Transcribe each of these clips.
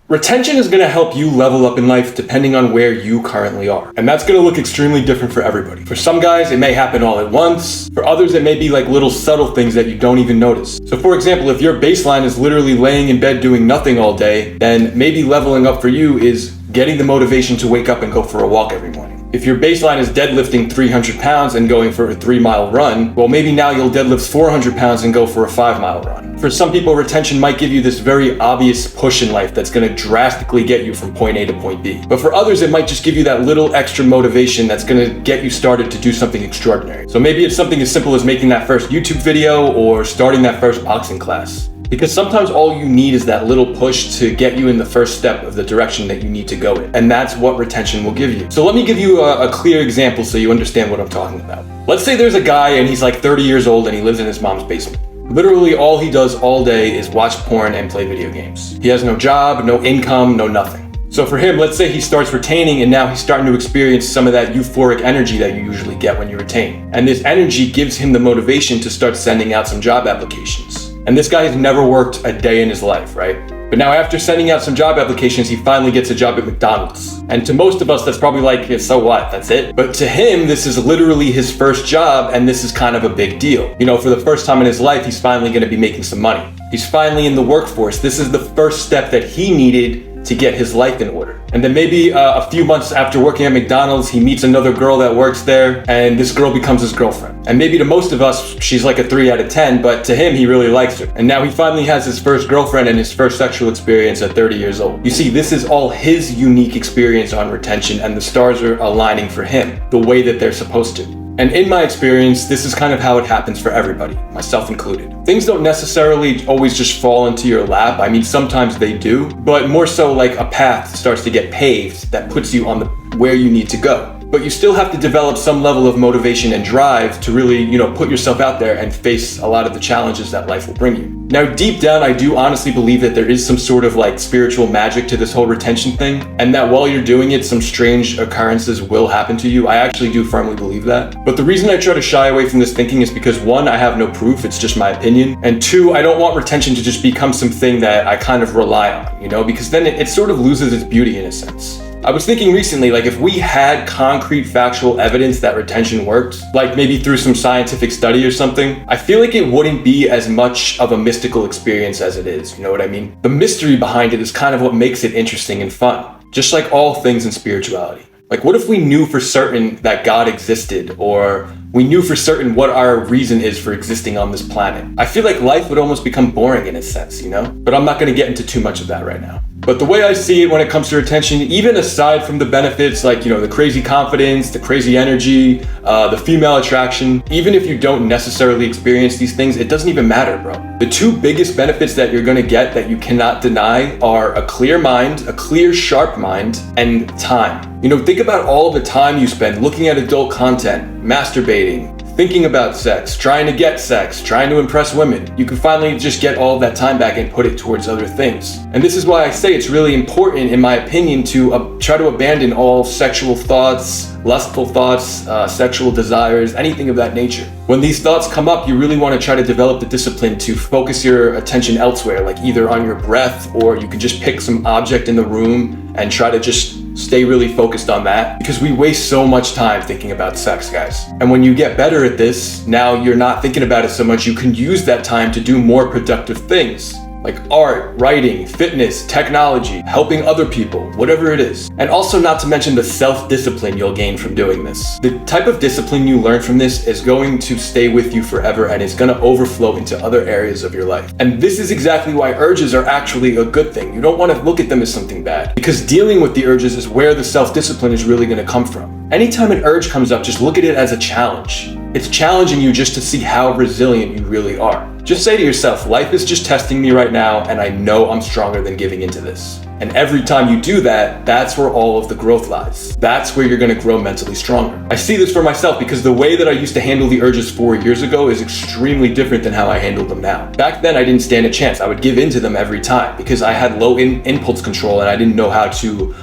Retention is going to help you level up in life depending on where you currently are. And that's going to look extremely different for everybody. For some guys, it may happen all at once. For others, it may be like little subtle things that you don't even notice. So for example, if your baseline is literally laying in bed doing nothing all day, then maybe leveling up for you is getting the motivation to wake up and go for a walk every morning. If your baseline is deadlifting 300 pounds and going for a 3-mile run, well, maybe now you'll deadlift 400 pounds and go for a 5-mile run. For some people, retention might give you this very obvious push in life that's going to drastically get you from point A to point B. But for others, it might just give you that little extra motivation that's going to get you started to do something extraordinary. So maybe it's something as simple as making that first YouTube video or starting that first boxing class. Because sometimes all you need is that little push to get you in the first step of the direction that you need to go in. And that's what retention will give you. So let me give you a clear example so you understand what I'm talking about. Let's say there's a guy and he's like 30 years old and he lives in his mom's basement. Literally all he does all day is watch porn and play video games. He has no job, no income, no nothing. So for him, let's say he starts retaining and now he's starting to experience some of that euphoric energy that you usually get when you retain. And this energy gives him the motivation to start sending out some job applications. And this guy has never worked a day in his life, right? But now after sending out some job applications, he finally gets a job at McDonald's. And to most of us, that's probably like, so what, that's it? But to him, this is literally his first job, and this is kind of a big deal. You know, for the first time in his life, he's finally gonna be making some money. He's finally in the workforce. This is the first step that he needed to get his life in order. And then maybe a few months after working at McDonald's, he meets another girl that works there, and this girl becomes his girlfriend. And maybe to most of us, she's like a 3 out of 10, but to him, he really likes her. And now he finally has his first girlfriend and his first sexual experience at 30 years old. You see, this is all his unique experience on retention, and the stars are aligning for him the way that they're supposed to. And in my experience, this is kind of how it happens for everybody, myself included. Things don't necessarily always just fall into your lap. I mean, sometimes they do, but more so like a path starts to get paved that puts you on where you need to go. But you still have to develop some level of motivation and drive to really, put yourself out there and face a lot of the challenges that life will bring you. Now, deep down, I do honestly believe that there is some sort of like spiritual magic to this whole retention thing, and that while you're doing it, some strange occurrences will happen to you. I actually do firmly believe that. But the reason I try to shy away from this thinking is because 1, I have no proof, it's just my opinion. And 2, I don't want retention to just become something that I kind of rely on, because then it sort of loses its beauty in a sense. I was thinking recently, like if we had concrete factual evidence that retention worked, like maybe through some scientific study or something, I feel like it wouldn't be as much of a mystical experience as it is, you know what I mean? The mystery behind it is kind of what makes it interesting and fun, just like all things in spirituality. Like what if we knew for certain that God existed, or we knew for certain what our reason is for existing on this planet? I feel like life would almost become boring in a sense, But I'm not going to get into too much of that right now. But the way I see it when it comes to retention, even aside from the benefits like, the crazy confidence, the crazy energy, the female attraction, even if you don't necessarily experience these things, it doesn't even matter, bro. The 2 biggest benefits that you're going to get that you cannot deny are a clear mind, a clear, sharp mind, and time. Think about all of the time you spend looking at adult content, masturbating, thinking about sex, trying to get sex, trying to impress women. You can finally just get all of that time back and put it towards other things. And this is why I say it's really important, in my opinion, to try to abandon all sexual thoughts, lustful thoughts, sexual desires, anything of that nature. When these thoughts come up, you really want to try to develop the discipline to focus your attention elsewhere, like either on your breath, or you can just pick some object in the room and try to just stay really focused on that, because we waste so much time thinking about sex, guys. And when you get better at this, now you're not thinking about it so much, you can use that time to do more productive things, like art, writing, fitness, technology, helping other people, whatever it is. And also not to mention the self-discipline you'll gain from doing this. The type of discipline you learn from this is going to stay with you forever, and it's going to overflow into other areas of your life. And this is exactly why urges are actually a good thing. You don't want to look at them as something bad, because dealing with the urges is where the self-discipline is really going to come from. Anytime an urge comes up, just look at it as a challenge. It's challenging you just to see how resilient you really are. Just say to yourself, life is just testing me right now, and I know I'm stronger than giving into this. And every time you do that, that's where all of the growth lies. That's where you're going to grow mentally stronger. I see this for myself because the way that I used to handle the urges 4 years ago is extremely different than how I handle them now. Back then, I didn't stand a chance. I would give into them every time because I had low impulse control, and I didn't know how to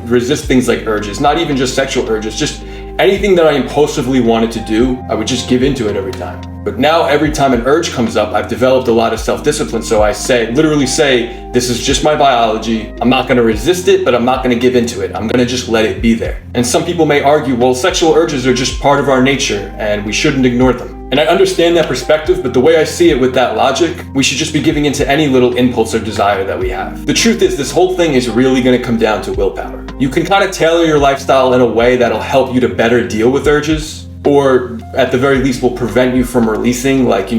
resist things like urges, not even just sexual urges, just Anything that I impulsively wanted to do, I would just give into it every time. But now every time an urge comes up, I've developed a lot of self-discipline. So I literally say, this is just my biology. I'm not gonna resist it, but I'm not gonna give into it. I'm gonna just let it be there. And some people may argue, well, sexual urges are just part of our nature and we shouldn't ignore them. And I understand that perspective, but the way I see it with that logic, we should just be giving into any little impulse or desire that we have. The truth is, this whole thing is really gonna come down to willpower. You can kind of tailor your lifestyle in a way that'll help you to better deal with urges, or at the very least will prevent you from releasing, like,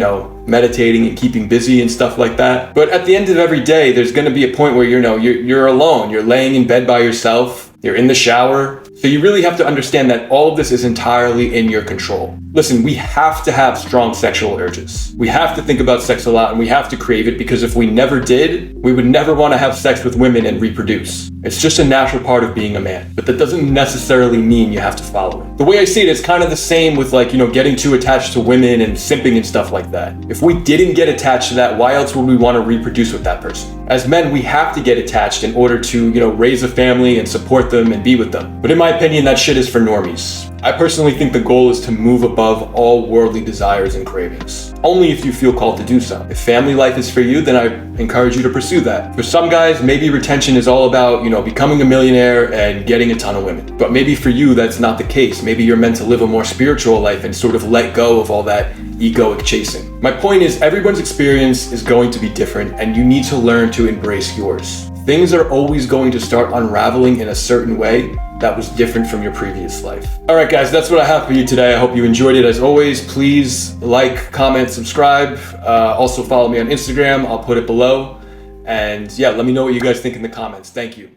meditating and keeping busy and stuff like that. But at the end of every day, there's gonna be a point where you're alone, you're laying in bed by yourself, you're in the shower. So you really have to understand that all of this is entirely in your control. Listen, we have to have strong sexual urges. We have to think about sex a lot and we have to crave it, because if we never did, we would never want to have sex with women and reproduce. It's just a natural part of being a man, but that doesn't necessarily mean you have to follow it. The way I see it is kind of the same with getting too attached to women and simping and stuff like that. If we didn't get attached to that, why else would we want to reproduce with that person? As men, we have to get attached in order to, raise a family and support them and be with them. But in my opinion, that shit is for normies. I personally think the goal is to move above all worldly desires and cravings. Only if you feel called to do so. If family life is for you, then I encourage you to pursue that. For some guys, maybe retention is all about, becoming a millionaire and getting a ton of women. But maybe for you, that's not the case. Maybe you're meant to live a more spiritual life and sort of let go of all that egoic chasing. My point is, everyone's experience is going to be different and you need to learn to embrace yours. Things are always going to start unraveling in a certain way that was different from your previous life. All right, guys, that's what I have for you today. I hope you enjoyed it. As always, please like, comment, subscribe. Also follow me on Instagram. I'll put it below. And yeah, let me know what you guys think in the comments. Thank you.